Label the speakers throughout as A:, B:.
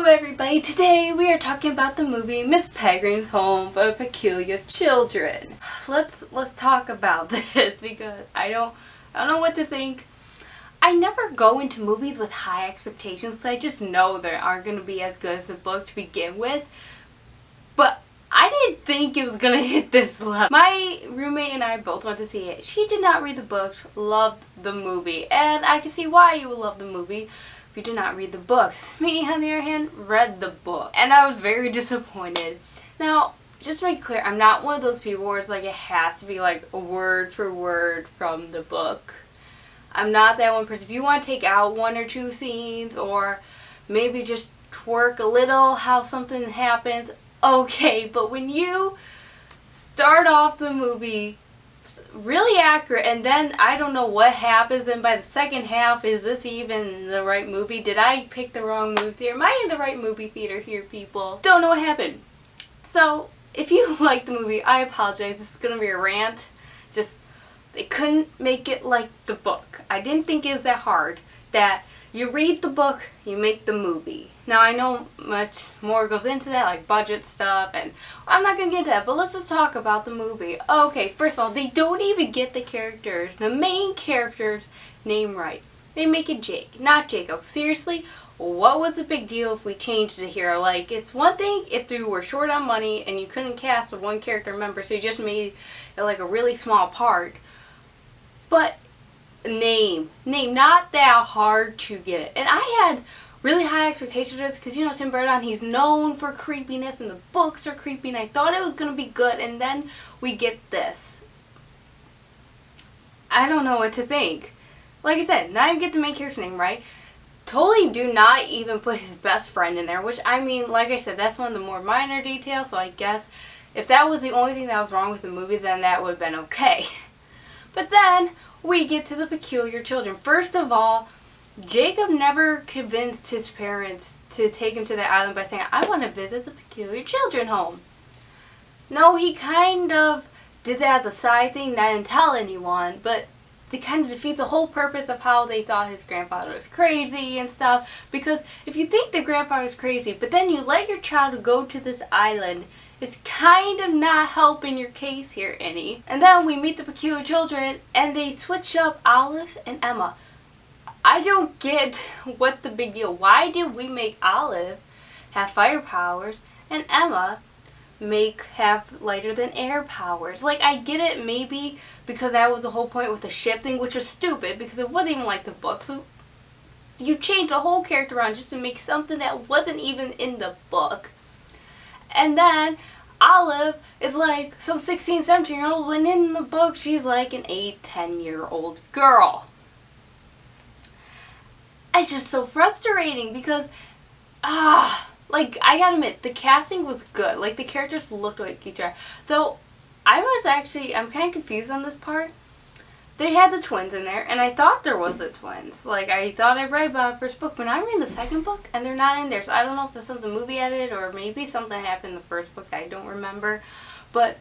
A: everybody, today we are talking about the movie Miss Peregrine's Home for Peculiar Children. Let's talk about this because I don't know what to think. I never go into movies with high expectations because I just know they aren't going to be as good as the book to begin with. But I didn't think it was going to hit this level. My roommate and I both went to see it. She did not read the books, loved the movie, and I can see why you would love the movie if you did not read the books. Me, on the other hand, read the book, and I was very disappointed. Now, just to make it clear, I'm not one of those people where it's like it has to be like word for word from the book. I'm not that one person. If you want to take out one or two scenes or maybe just twerk a little how something happens, okay, but when you start off the movie really accurate and then I don't know what happens, and by the second half, is this even the right movie? Did I pick the wrong movie theater? Am I in the right movie theater here, people? Don't know what happened. So, if you like the movie, I apologize. This is going to be a rant. Just, they couldn't make it like the book. I didn't think it was that hard. That you read the book, you make the movie. Now, I know much more goes into that, like budget stuff, and I'm not going to get into that, but let's just talk about the movie. Okay, first of all, they don't even get the main character's name right. They make it Jake, not Jacob. Seriously, what was the big deal if we changed it here? Like, it's one thing if you were short on money and you couldn't cast a one character member, so you just made it like a really small part. But name not that hard to get. And I had really high expectations for this because, you know, Tim Burton, he's known for creepiness and the books are creepy, and I thought it was going to be good, and then we get this. I don't know what to think. Like I said, not even get the main character's name right. Totally do not even put his best friend in there, which, I mean, like I said, that's one of the more minor details, so I guess if that was the only thing that was wrong with the movie, then that would have been okay. But then we get to the peculiar children. First of all, Jacob never convinced his parents to take him to the island by saying, I want to visit the peculiar children home. No, he kind of did that as a side thing, didn't tell anyone, but it kind of defeats the whole purpose of how they thought his grandfather was crazy and stuff. Because if you think the grandfather is crazy, but then you let your child go to this island, it's kind of not helping your case here any. And then we meet the peculiar children, and they switch up Olive and Emma. I don't get what the big deal. Why did we make Olive have fire powers and Emma have lighter than air powers? Like, I get it maybe because that was the whole point with the ship thing, which was stupid because it wasn't even like the book. So you changed the whole character around just to make something that wasn't even in the book. And then Olive is like some 16, 17-year-old when in the book she's like an 8, 10-year-old girl. It's just so frustrating because, like, I gotta admit, the casting was good. Like, the characters looked like each other. Though, I'm kind of confused on this part. They had the twins in there, and I thought there was the twins. Like, I thought I read about the first book, but I'm reading the second book, and they're not in there. So I don't know if it's something the movie added, or maybe something happened in the first book that I don't remember. But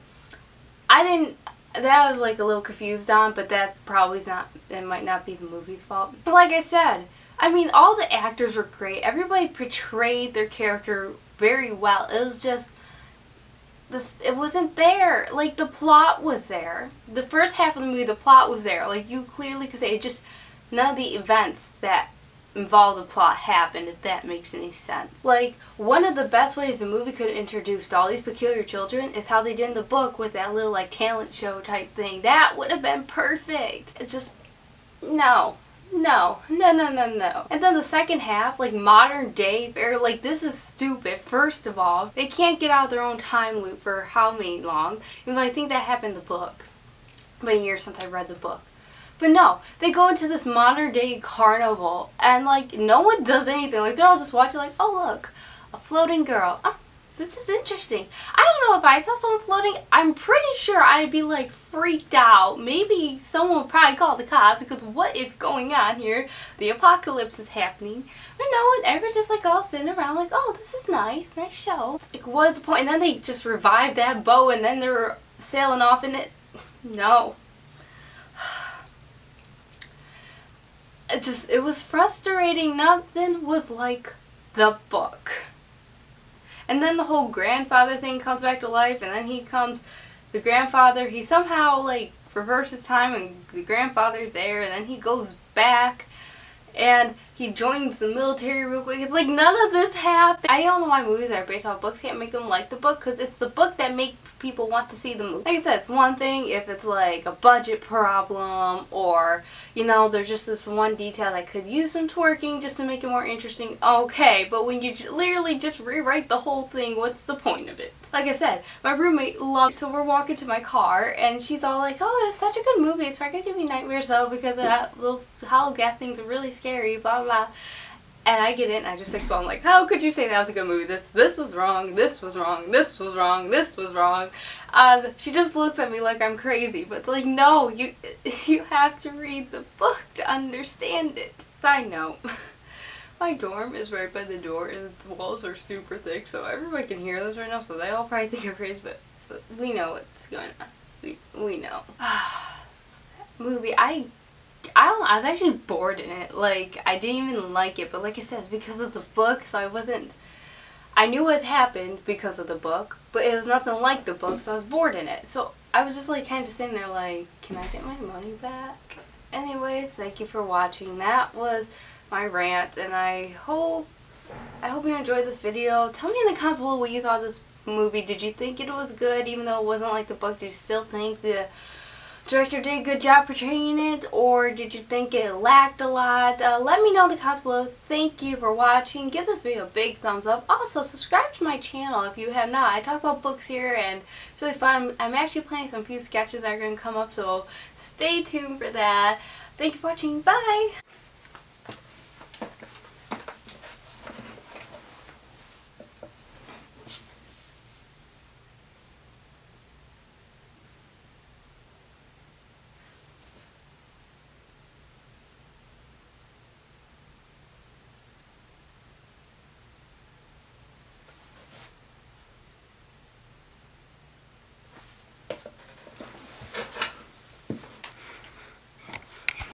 A: that was, like, a little confused on, but that it might not be the movie's fault. But like I said, I mean, all the actors were great. Everybody portrayed their character very well. It was just, it wasn't there. Like, the plot was there. The first half of the movie, the plot was there. Like, you clearly could say it just, none of the events that involve the plot happened, if that makes any sense. Like, one of the best ways the movie could have introduced all these peculiar children is how they did in the book with that little, like, talent show type thing. That would have been perfect. It just, no. And then the second half, like, modern day, like, this is stupid. First of all, they can't get out of their own time loop for how many long, even though I think that happened in the book. It's been years since I read the book. But no, they go into this modern day carnival, and, like, no one does anything. Like, they're all just watching, like, oh, look, a floating girl. Oh, this is interesting. I don't know if I saw someone floating, I'm pretty sure I'd be, like, freaked out. Maybe someone would probably call the cops because what is going on here? The apocalypse is happening. But no, and everyone's just, like, all sitting around like, oh, this is nice show. Like, what's the point? And then they just revived that boat, and then they're sailing off in it. No. It was frustrating. Nothing was like the book. And then the whole grandfather thing comes back to life, and then the grandfather, he somehow like reverses time and the grandfather's there, and then he goes back and he joins the military real quick. It's like none of this happened. I don't know why movies that are based off books can't make them like the book, because it's the book that make people want to see the movie. Like I said, it's one thing if it's like a budget problem, or you know, there's just this one detail that could use some twerking just to make it more interesting. Okay, but when you literally just rewrite the whole thing, what's the point of it? Like I said, my roommate loves, so we're walking to my car and she's all like, oh, it's such a good movie, it's probably gonna give me nightmares though, because those hollow gas things are really scary, blah blah. And I get it, and I just explain, I'm like, how could you say that was a good movie? This was wrong, this was wrong, this was wrong, this was wrong. She just looks at me like I'm crazy, but it's like, no, you have to read the book to understand it. Side note, my dorm is right by the door, and the walls are super thick, so everybody can hear this right now, so they all probably think I'm crazy, but we know what's going on. We know. Movie, I don't know, I was actually bored in it. Like, I didn't even like it, but like I said, it's because of the book, so I knew what happened because of the book, but it was nothing like the book, so I was bored in it. So I was just like kind of just sitting there like, can I get my money back? Anyways, thank you for watching. That was my rant, and I hope you enjoyed this video. Tell me in the comments below what you thought of this movie. Did you think it was good even though it wasn't like the book? Did you still think the director did a good job portraying it, or did you think it lacked a lot? Let me know in the comments below. Thank you for watching. Give this video a big thumbs up. Also, subscribe to my channel if you have not. I talk about books here, and it's really fun. I'm actually planning some few sketches that are going to come up, so stay tuned for that. Thank you for watching. Bye!